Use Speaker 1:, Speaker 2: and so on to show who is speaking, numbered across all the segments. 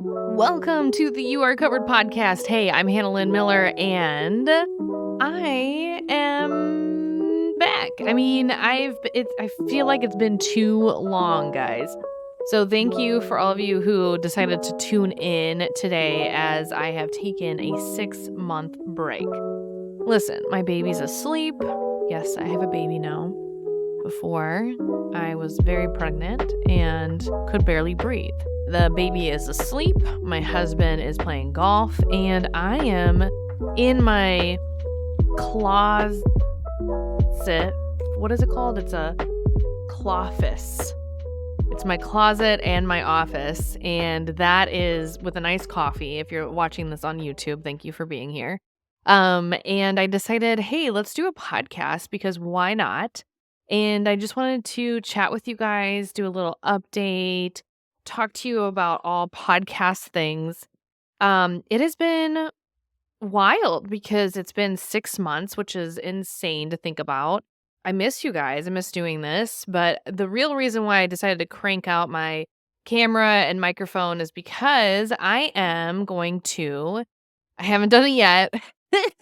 Speaker 1: Welcome to the You Are Covered podcast. Hey, I'm Lynn Miller, and I am back. I feel like it's been too long, guys. So thank you for all of you who decided to tune in today as I have taken a 6-month break. Listen, my baby's asleep. Yes, I have a baby now. Before, I was very pregnant and could barely breathe. The baby is asleep, my husband is playing golf, and I am in my closet. What is it called? It's a cloffice. It's my closet and my office, and that is with a nice coffee. If you're watching this on YouTube, thank you for being here. And I decided, hey, let's do a podcast because why not? And I just wanted to chat with you guys, do a little update, talk to you about all podcast things. It has been wild because it's been 6 months, which is insane to think about. I miss you guys. I miss doing this. But the real reason why I decided to crank out my camera and microphone is because I haven't done it yet.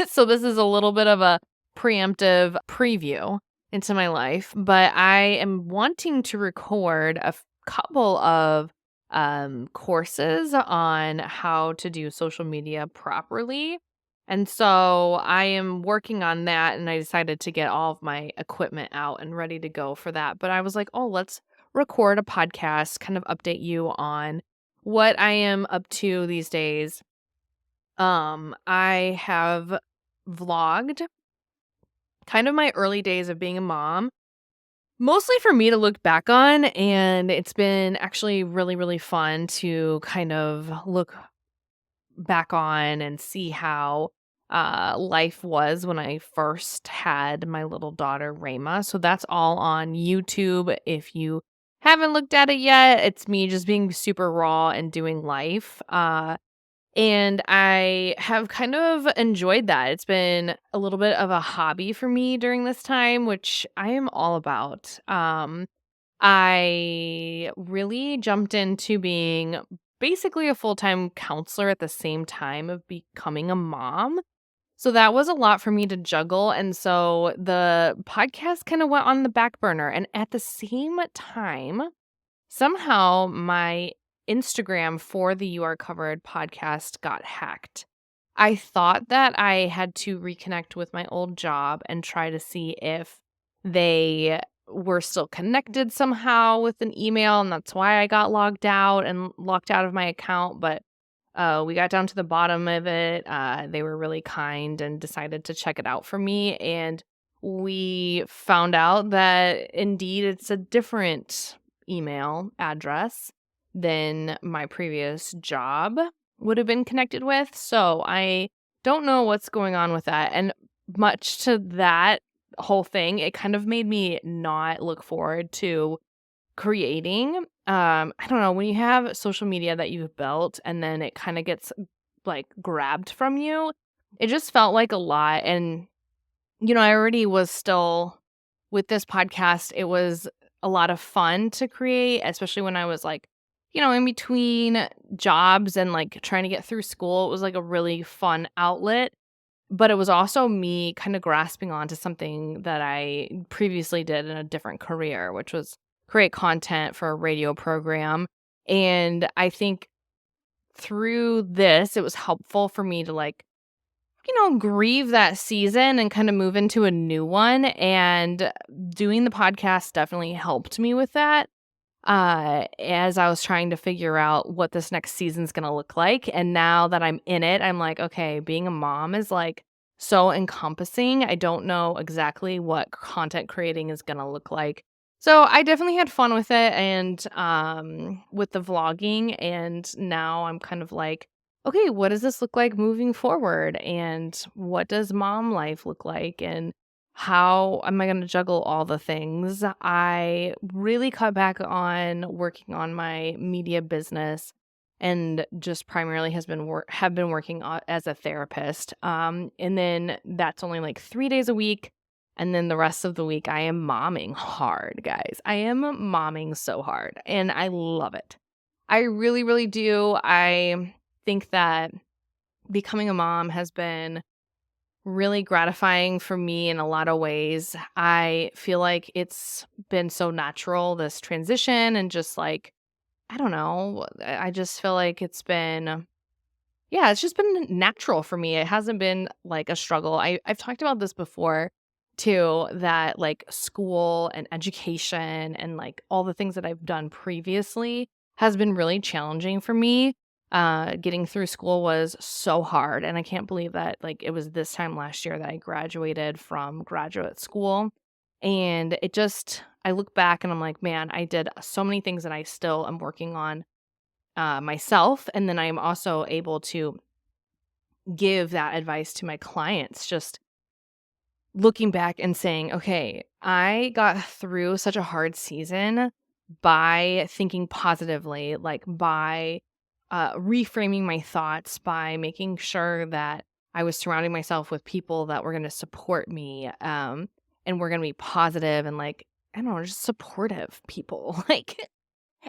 Speaker 1: So this is a little bit of a preemptive preview into my life, but I am wanting to record a couple of courses on how to do social media properly. And so I am working on that, and I decided to get all of my equipment out and ready to go for that. But I was like, oh, let's record a podcast, kind of update you on what I am up to these days. I have vlogged kind of my early days of being a mom, mostly for me to look back on, and it's been actually really, really fun to kind of look back on and see how life was when I first had my little daughter, Rayma. So that's all on YouTube. If you haven't looked at it yet, it's me just being super raw and doing life. And I have kind of enjoyed that. It's been a little bit of a hobby for me during this time, which I am all about. I really jumped into being basically a full-time counselor at the same time of becoming a mom. So that was a lot for me to juggle. And so the podcast kind of went on the back burner. And at the same time, somehow my Instagram for the You Are Covered podcast got hacked. I thought that I had to reconnect with my old job and try to see if they were still connected somehow with an email, and that's why I got logged out and locked out of my account. But we got down to the bottom of it. They were really kind and decided to check it out for me, and we found out that indeed it's a different email address than my previous job would have been connected with. So I don't know what's going on with that. And much to that whole thing, it kind of made me not look forward to creating. I don't know, when you have social media that you've built and then it kind of gets like grabbed from you, it just felt like a lot. And, I already was still with this podcast. It was a lot of fun to create, especially when I was like, in between jobs and like trying to get through school. It was like a really fun outlet, but it was also me kind of grasping onto something that I previously did in a different career, which was create content for a radio program. And I think through this, it was helpful for me to like, grieve that season and kind of move into a new one. And doing the podcast definitely helped me with that as I was trying to figure out what this next season's going to look like. And now that I'm in it, I'm like, okay, being a mom is like so encompassing. I don't know exactly what content creating is going to look like. So I definitely had fun with it and with the vlogging. And now I'm kind of like, okay, what does this look like moving forward? And what does mom life look like? And how am I going to juggle all the things? I really cut back on working on my media business and just primarily have been working as a therapist. And then that's only like 3 days a week. And then the rest of the week, I am momming hard, guys. I am momming so hard, and I love it. I really, really do. I think that becoming a mom has been really gratifying for me in a lot of ways. I feel like it's been so natural, this transition, and just like, I don't know, I just feel like it's been, yeah, it's just been natural for me. It hasn't been like a struggle. I've talked about this before too, that like school and education and like all the things that I've done previously has been really challenging for me. Getting through school was so hard, and I can't believe that like it was this time last year that I graduated from graduate school. And it just, I look back and I'm like, man, I did so many things that I still am working on myself. And then I'm also able to give that advice to my clients, just looking back and saying, okay, I got through such a hard season by thinking positively, like by reframing my thoughts, by making sure that I was surrounding myself with people that were going to support me, and were going to be positive and like, I don't know, just supportive people. Like,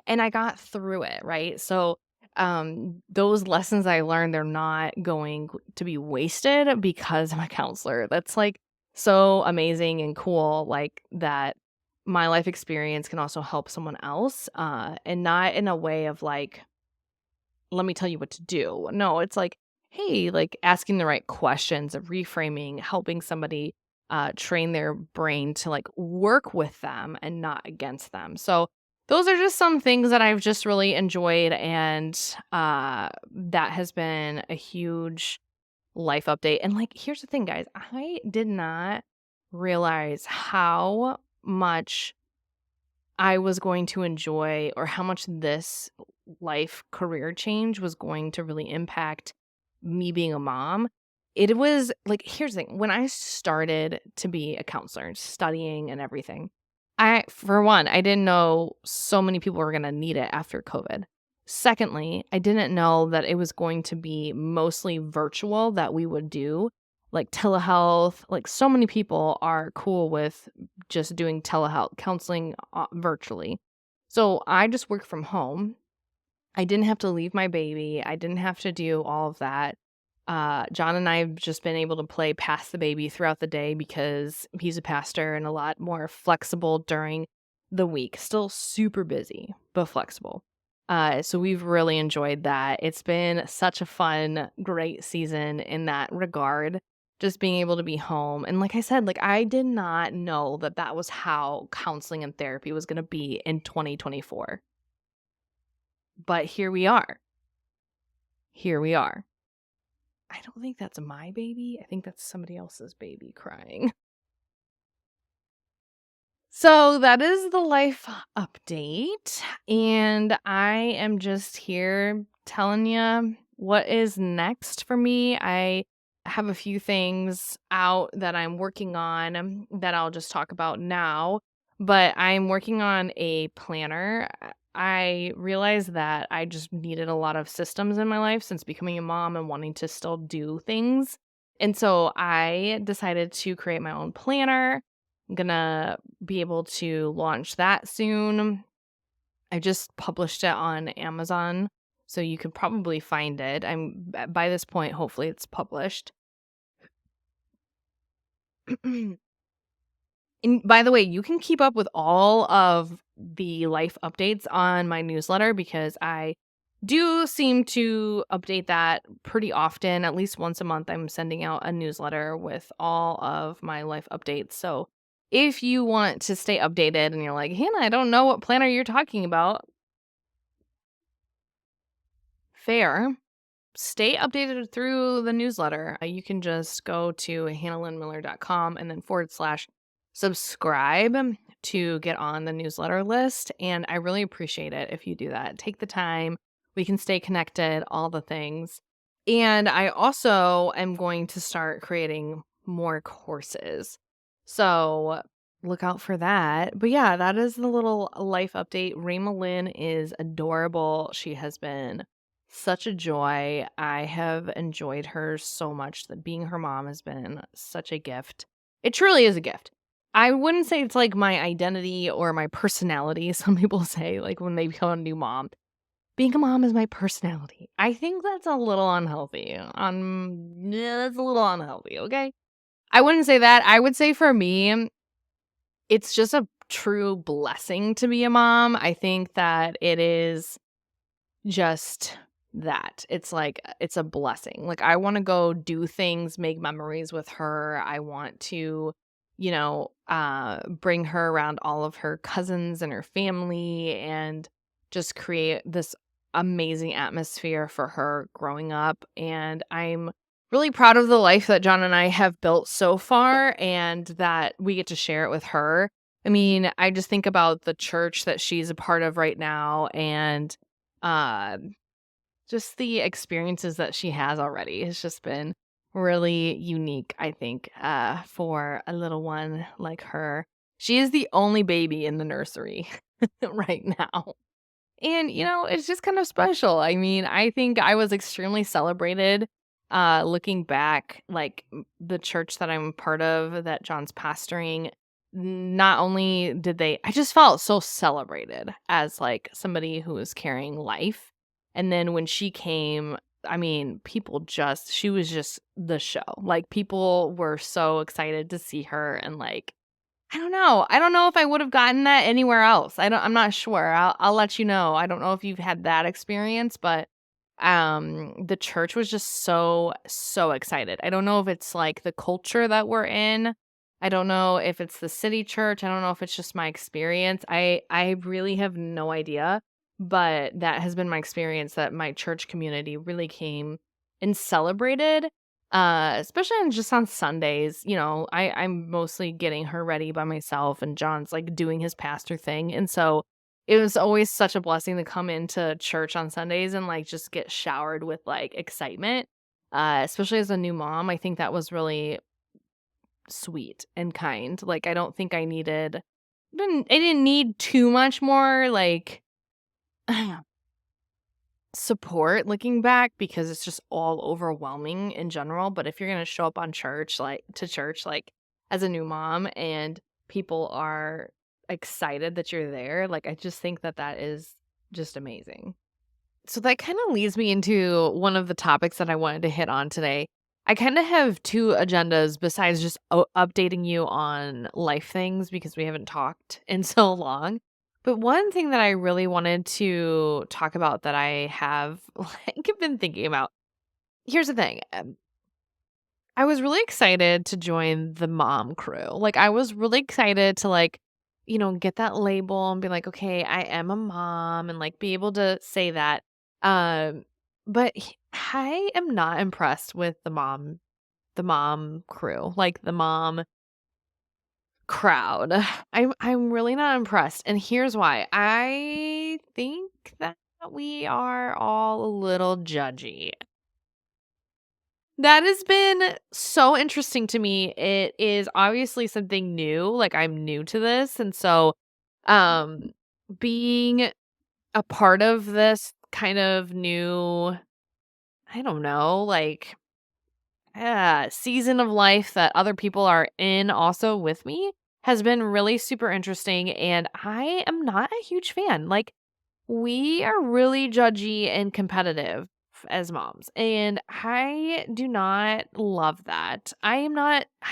Speaker 1: and I got through it, right? So, those lessons I learned, they're not going to be wasted because I'm a counselor. That's like so amazing and cool, like that my life experience can also help someone else, and not in a way of like, let me tell you what to do. No, it's like, hey, like asking the right questions, of reframing, helping somebody train their brain to like work with them and not against them. So those are just some things that I've just really enjoyed, and that has been a huge life update. And like, here's the thing, guys, I did not realize how much I was going to enjoy, or how much this life career change was going to really impact me being a mom. It was like, here's the thing, when I started to be a counselor, studying and everything, for one, I didn't know so many people were going to need it after COVID. Secondly, I didn't know that it was going to be mostly virtual that we would do, like telehealth. Like, so many people are cool with just doing telehealth counseling virtually. So I just work from home. I didn't have to leave my baby. I didn't have to do all of that. John and I have just been able to play pass the baby throughout the day because he's a pastor and a lot more flexible during the week. Still super busy, but flexible. So we've really enjoyed that. It's been such a fun, great season in that regard. Just being able to be home. And like I said, like I did not know that that was how counseling and therapy was going to be in 2024. But here we are. Here we are. I don't think that's my baby. I think that's somebody else's baby crying. So that is the life update. And I am just here telling you what is next for me. I have a few things out that I'm working on that I'll just talk about now. But I'm working on a planner. I realized that I just needed a lot of systems in my life since becoming a mom and wanting to still do things. And so I decided to create my own planner. I'm gonna be able to launch that soon. I just published it on Amazon, so you could probably find it. By this point, hopefully it's published. And by the way, you can keep up with all of the life updates on my newsletter because I do seem to update that pretty often. At least once a month, I'm sending out a newsletter with all of my life updates. So if you want to stay updated and you're like, Hannah, I don't know what planner you're talking about, fair. Stay updated through the newsletter. You can just go to hannahlynnmiller.com and then /subscribe to get on the newsletter list. And I really appreciate it if you do that. Take the time. We can stay connected, all the things. And I also am going to start creating more courses. So look out for that. But yeah, that is the little life update. Rayma Lynn is adorable. She has been such a joy. I have enjoyed her so much. That being her mom has been such a gift. It truly is a gift. I wouldn't say it's like my identity or my personality. Some people say, like when they become a new mom. being a mom is my personality. I think that's a little unhealthy. Yeah, that's a little unhealthy, okay? I wouldn't say that. I would say for me, it's just a true blessing to be a mom. I think that it is just that. It's like it's a blessing. Like I want to go do things, make memories with her. I want to, bring her around all of her cousins and her family and just create this amazing atmosphere for her growing up. And I'm really proud of the life that John and I have built so far and that we get to share it with her. I mean, I just think about the church that she's a part of right now and um, just the experiences that she has already has just been really unique, I think, for a little one like her. She is the only baby in the nursery right now. And, it's just kind of special. I mean, I think I was extremely celebrated looking back, like the church that I'm part of that John's pastoring. Not only did I just felt so celebrated as like somebody who was carrying life. And then when she came, I mean, she was just the show. Like people were so excited to see her and like I don't know. I don't know if I would have gotten that anywhere else. I'm not sure. I'll let you know. I don't know if you've had that experience, but the church was just so excited. I don't know if it's like the culture that we're in. I don't know if it's the city church. I don't know if it's just my experience. I really have no idea, but that has been my experience that my church community really came and celebrated especially just on Sundays, I'm mostly getting her ready by myself and John's like doing his pastor thing. And so it was always such a blessing to come into church on Sundays and like just get showered with like excitement. Especially as a new mom, I think that was really sweet and kind. Like I don't think I didn't need too much more like support looking back because it's just all overwhelming in general, but if you're going to show up on church like as a new mom and people are excited that you're there, like I just think that that is just amazing. So that kind of leads me into one of the topics that I wanted to hit on today. I kind of have two agendas besides just updating you on life things because we haven't talked in so long. But one thing that I really wanted to talk about that I have like been thinking about. Here's the thing. I was really excited to join the mom crew. Like I was really excited to like, get that label and be like, okay, I am a mom and like be able to say that. Um, but I am not impressed with the mom crew, like the mom crowd. I'm really not impressed. And here's why. I think that we are all a little judgy. That has been so interesting to me. It is obviously something new, like, I'm new to this, and so, um, being a part of this kind of new I don't know, like, season of life that other people are in also with me has been really super interesting, and I am not a huge fan. Like, we are really judgy and competitive as moms, and I do not love that. I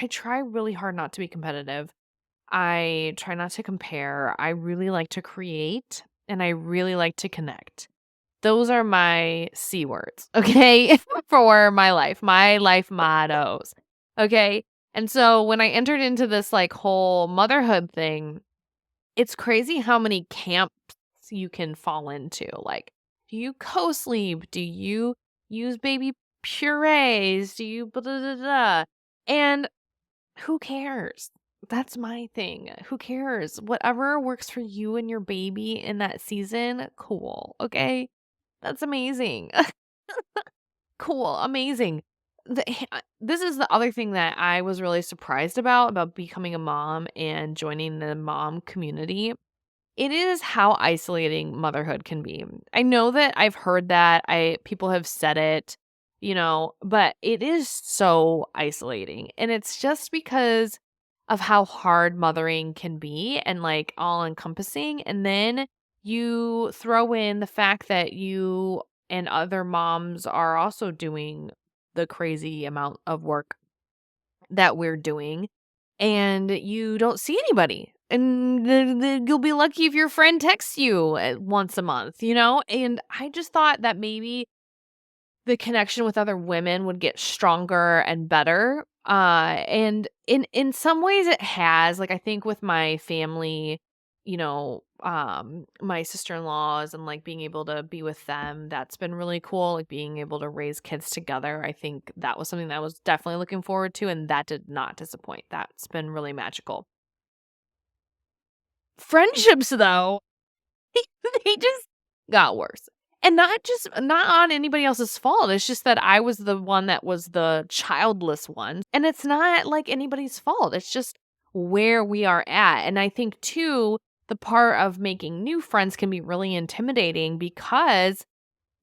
Speaker 1: try really hard not to be competitive. I try not to compare. I really like to create and I really like to connect. Those are my C words, okay, for my life mottos, okay? And so when I entered into this like whole motherhood thing, it's crazy how many camps you can fall into. Like, do you co-sleep? Do you use baby purees? Do you blah, blah, blah, blah? And who cares? That's my thing. Who cares? Whatever works for you and your baby in that season, cool. Okay. That's amazing. Cool. Amazing. This is the other thing that I was really surprised about becoming a mom and joining the mom community. It is how isolating motherhood can be. I know that I've heard that. People have said it, but it is so isolating. And it's just because of how hard mothering can be and like all encompassing. And then you throw in the fact that you and other moms are also doing the crazy amount of work that we're doing, and you don't see anybody. And you'll be lucky if your friend texts you once a month, you know? And I just thought that maybe the connection with other women would get stronger and better. And in some ways it has. Like I think with my family, my sister-in-laws and like being able to be with them, that's been really cool. Like being able to raise kids together. I think that was something that I was definitely looking forward to, and that did not disappoint. That's been really magical. Friendships though, they just got worse. And not on anybody else's fault. It's just that I was the one that was the childless one. And it's not like anybody's fault. It's just where we are at. And I think too, the part of making new friends can be really intimidating because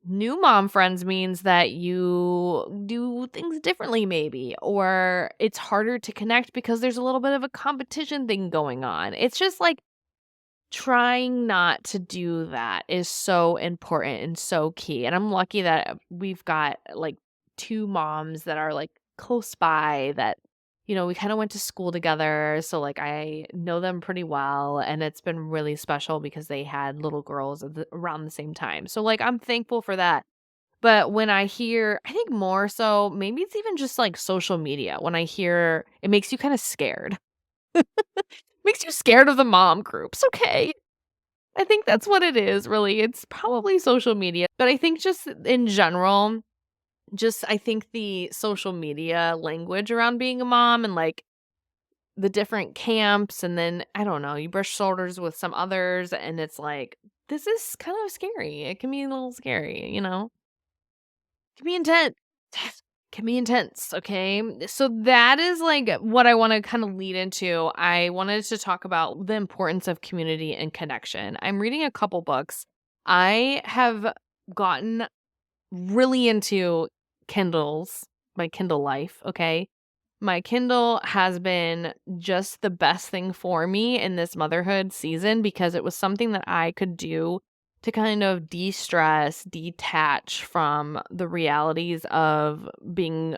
Speaker 1: new mom friends means that you do things differently maybe, or it's harder to connect because there's a little bit of a competition thing going on. It's just like trying not to do that is so important and so key, and I'm lucky that we've got, like, 2 moms that are, like, close by that, we kinda went to school together, so, like, I know them pretty well, and it's been really special because they had little girls around the same time, so, like, I'm thankful for that, but when I hear I think more so, maybe it's even just, like, social media, when I hear it makes you kinda scared. Makes you scared of the mom groups, okay. I think that's what it is, really. It's probably social media, but I think just in general, just I think the social media language around being a mom and, like, the different camps, and then, I don't know, you brush shoulders with some others, and it's like, this is kind of scary. It can be a little scary, you know? It can be intense. Can be intense, okay? So that is, like, what I wanna kinda lead into. I wanted to talk about the importance of community and connection. I'm reading a couple books. I have gotten really into Kindles, my Kindle life, okay? My Kindle has been just the best thing for me in this motherhood season because it was something that I could do to kind of de-stress, detach from the realities of being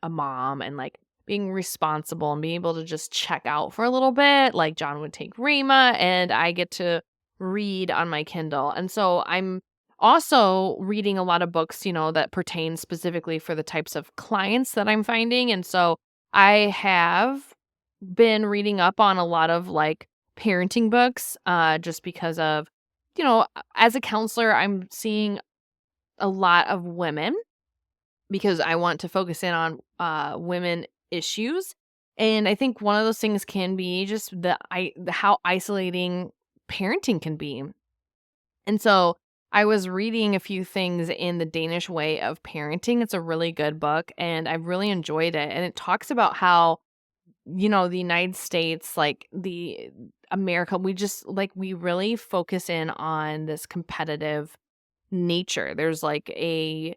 Speaker 1: a mom and like being responsible and being able to just check out for a little bit. Like John would take Rima and I get to read on my Kindle. And so I'm also reading a lot of books, that pertain specifically for the types of clients that I'm finding. And so I have been reading up on a lot of like parenting books just because of, as a counselor, I'm seeing a lot of women because I want to focus in on women issues. And I think one of those things can be just how isolating parenting can be. And so I was reading a few things in The Danish Way of Parenting. It's a really good book and I really enjoyed it. And it talks about how, the United States, like the America, we really focus in on this competitive nature. There's like the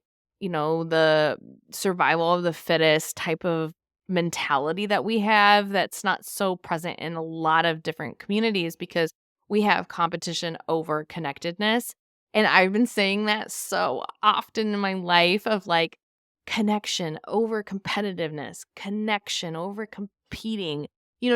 Speaker 1: survival of the fittest type of mentality that we have that's not so present in a lot of different communities because we have competition over connectedness. And I've been saying that so often in my life of like connection over competitiveness, connection over competing,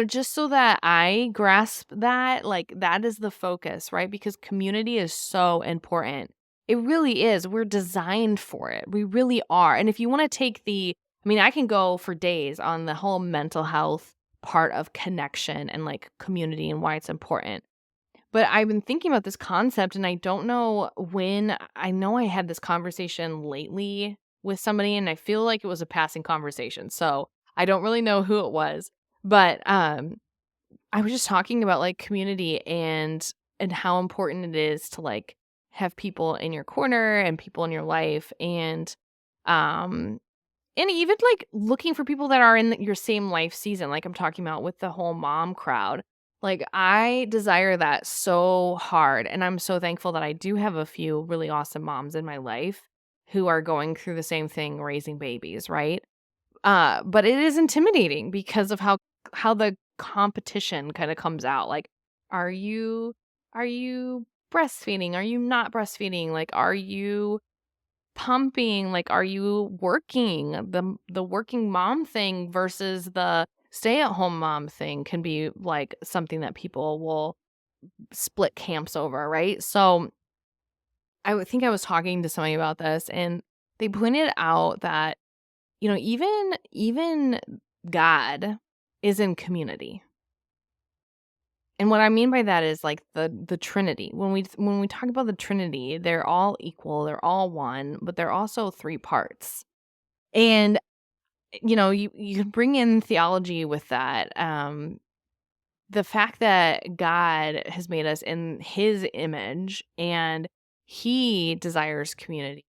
Speaker 1: just so that I grasp that, like, that is the focus, right? Because community is so important. It really is. We're designed for it. We really are. And if you want to take I can go for days on the whole mental health part of connection and like community and why it's important. But I've been thinking about this concept and I don't know when. I know I had this conversation lately with somebody and I feel like it was a passing conversation. So I don't really know who it was. But I was just talking about like community and how important it is to like have people in your corner and people in your life um and even like looking for people that are in your same life season, like I'm talking about with the whole mom crowd. Like I desire that so hard and I'm so thankful that I do have a few really awesome moms in my life who are going through the same thing raising babies, right? But it is intimidating because of how the competition kind of comes out. Like, are you breastfeeding? Are you not breastfeeding? Like, are you pumping? Like, are you working? The working mom thing versus the stay-at-home mom thing can be, like, something that people will split camps over, right? So, I would think I was talking to somebody about this, and they pointed out that, even God is in community. And what I mean by that is, like, the Trinity. When we talk about the Trinity, they're all equal, they're all one, but they're also three parts. And, you can bring in theology with that. The fact that God has made us in his image and he desires community.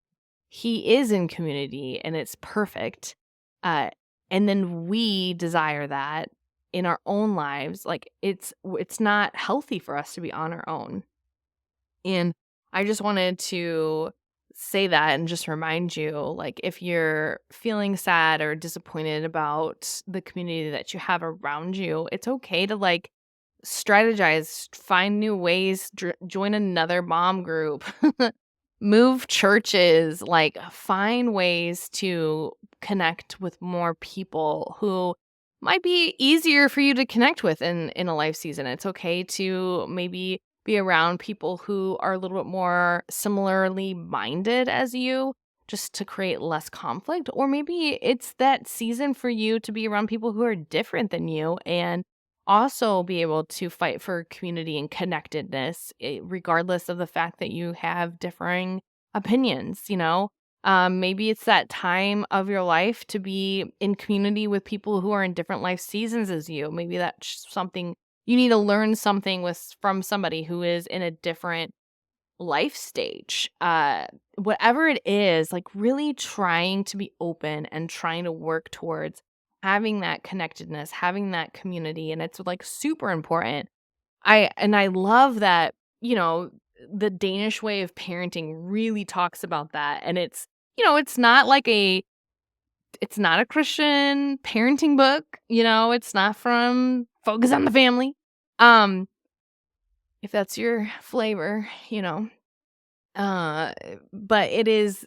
Speaker 1: He is in community and it's perfect. Uh, and then we desire that in our own lives. Like, it's not healthy for us to be on our own. And I just wanted to say that and just remind you, like, if you're feeling sad or disappointed about the community that you have around you, it's okay to, like, strategize, find new ways, join another mom group, move churches, like, find ways to connect with more people who might be easier for you to connect with in a life season. It's okay to maybe be around people who are a little bit more similarly minded as you, just to create less conflict. Or maybe it's that season for you to be around people who are different than you and also be able to fight for community and connectedness, regardless of the fact that you have differing opinions. Maybe it's that time of your life to be in community with people who are in different life seasons as you. Maybe that's something you need to learn something from somebody who is in a different life stage. Whatever it is, like, really trying to be open and trying to work towards having that connectedness, having that community, and it's, like, super important. I love that, the Danish way of parenting really talks about that, and it's not like it's not a Christian parenting book, it's not from Focus on the Family. Um, if that's your flavor. Uh, but it is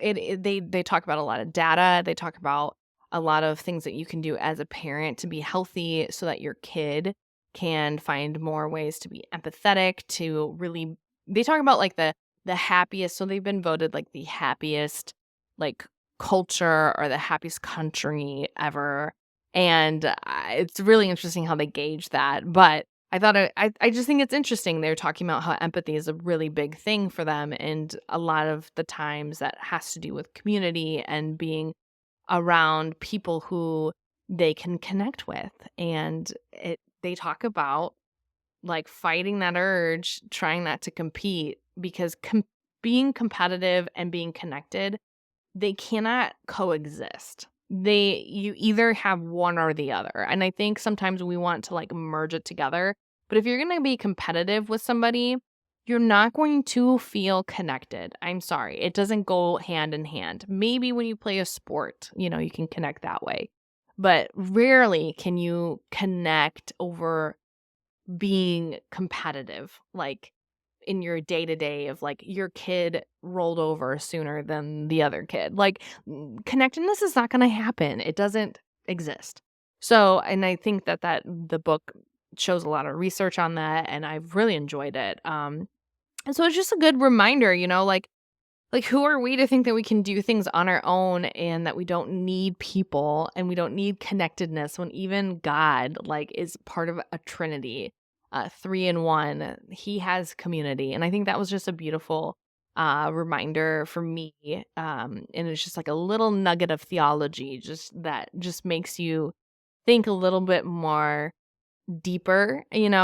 Speaker 1: they talk about a lot of data. They talk about a lot of things that you can do as a parent to be healthy so that your kid can find more ways to be empathetic, to really they talk about, like, the happiest, so they've been voted, like, the happiest, like, culture or the happiest country ever. And it's really interesting how they gauge that. But I thought I just think it's interesting. They're talking about how empathy is a really big thing for them, and a lot of the times that has to do with community and being around people who they can connect with. And they talk about, like, fighting that urge, trying not to compete, because being competitive and being connected, they cannot coexist. You either have one or the other. And I think sometimes we want to, like, merge it together. But if you're going to be competitive with somebody, you're not going to feel connected. I'm sorry. It doesn't go hand in hand. Maybe when you play a sport, you can connect that way. But rarely can you connect over being competitive, like, in your day to day of, like, your kid rolled over sooner than the other kid. Like, connectedness is not going to happen. It doesn't exist. So, and I think that the book shows a lot of research on that, and I've really enjoyed it. And so it's just a good reminder, like, who are we to think that we can do things on our own and that we don't need people and we don't need connectedness when even God, like, is part of a trinity, three in one. He has community. And I think that was just a beautiful reminder for me. And it's just like a little nugget of theology, just that just makes you think a little bit more deeper, and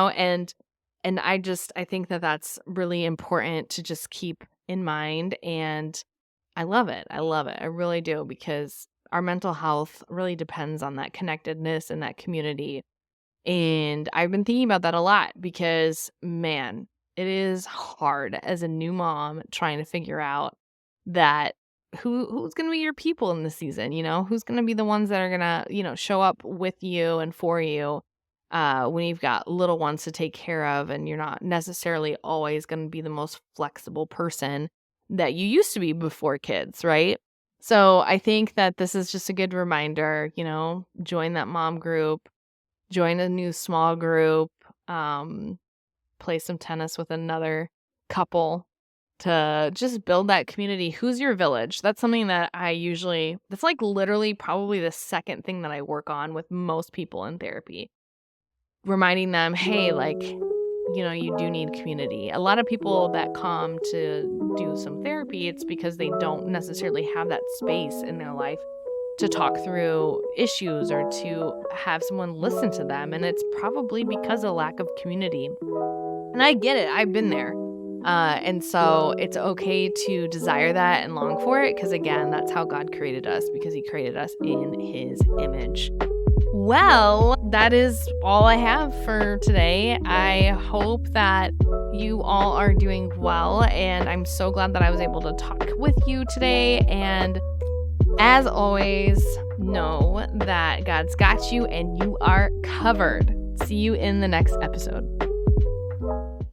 Speaker 1: I think that that's really important to just keep in mind. And I love it. I love it. I really do, because our mental health really depends on that connectedness and that community. And I've been thinking about that a lot because, man, it is hard as a new mom trying to figure out that who's going to be your people in the season, who's going to be the ones that are going to, show up with you and for you. when you've got little ones to take care of and you're not necessarily always going to be the most flexible person that you used to be before kids, right? So I think that this is just a good reminder, join that mom group, join a new small group, play some tennis with another couple to just build that community. Who's your village? That's something that that's like literally probably the second thing that I work on with most people in therapy. Reminding them, hey, like, you do need community. A lot of people that come to do some therapy, it's because they don't necessarily have that space in their life to talk through issues or to have someone listen to them. And it's probably because of lack of community. And I get it. I've been there. And so it's okay to desire that and long for it because, again, that's how God created us, because he created us in his image. Well, that is all I have for today. I hope that you all are doing well, and I'm so glad that I was able to talk with you today. And as always, know that God's got you and you are covered. See you in the next episode.